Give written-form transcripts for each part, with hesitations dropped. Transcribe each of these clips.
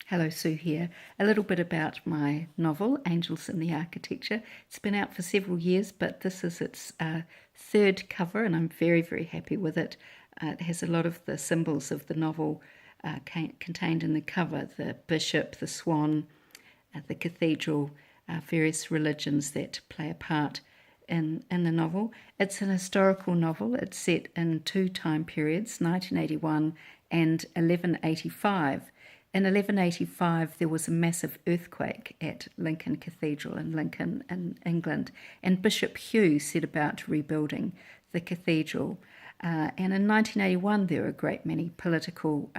Hello, Sue here. A little bit about my novel, Angels in the Architecture. It's been out for several years, but this is its third cover, and I'm very, very happy with it. It has a lot of the symbols of the novel contained in the cover: the bishop, the swan, the cathedral, various religions that play a part in the novel. It's an historical novel. It's set in two time periods, 1981 and 1185. In 1185, there was a massive earthquake at Lincoln Cathedral in Lincoln, in England, and Bishop Hugh set about rebuilding the cathedral. And in 1981, there were a great many political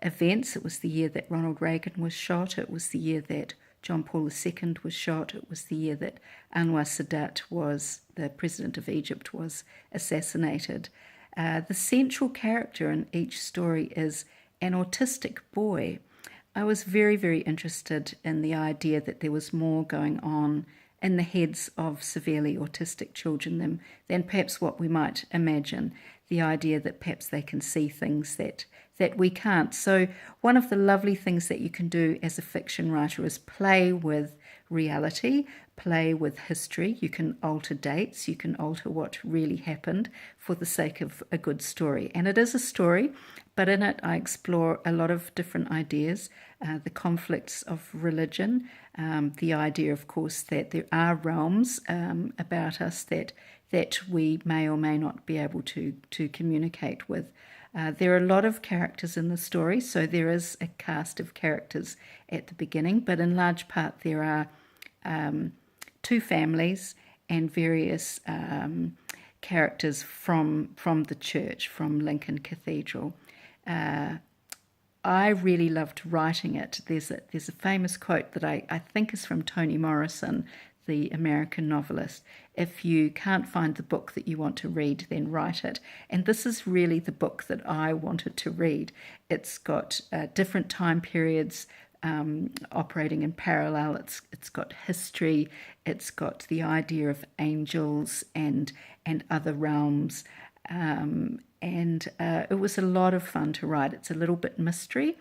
events. It was the year that Ronald Reagan was shot. It was the year that John Paul II was shot. It was the year that Anwar Sadat, the president of Egypt, was assassinated. The central character in each story is an autistic boy. I was very, very interested in the idea that there was more going on in the heads of severely autistic children than perhaps what we might imagine. The idea that perhaps they can see things that we can't. So one of the lovely things that you can do as a fiction writer is play with reality, play with history. You can alter dates, you can alter what really happened for the sake of a good story. And it is a story, but in it I explore a lot of different ideas, the conflicts of religion, the idea, of course, that there are realms about us that we may or may not be able to communicate with. There are a lot of characters in the story, so there is a cast of characters at the beginning, but in large part there are two families and various characters from the church, from Lincoln Cathedral. I really loved writing it. There's a famous quote that I think is from Toni Morrison, the American novelist: if you can't find the book that you want to read, then write it. And this is really the book that I wanted to read. It's got different time periods operating in parallel. It's got history. It's got the idea of angels and other realms. And it was a lot of fun to write. It's a little bit mystery.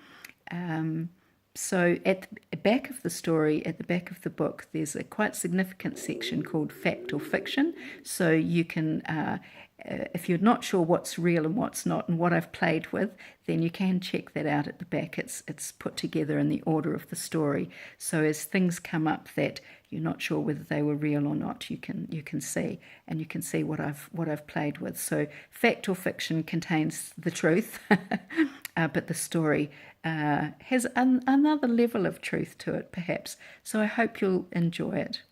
So at the back of the story, at the back of the book, there's a quite significant section called Fact or Fiction. So you can, if you're not sure what's real and what's not and what I've played with, then you can check that out at the back. It's put together in the order of the story. So as things come up that you're not sure whether they were real or not, you can see, and you can see what I've played with. So Fact or Fiction contains the truth, but the story has another level of truth to it, perhaps. So I hope you'll enjoy it.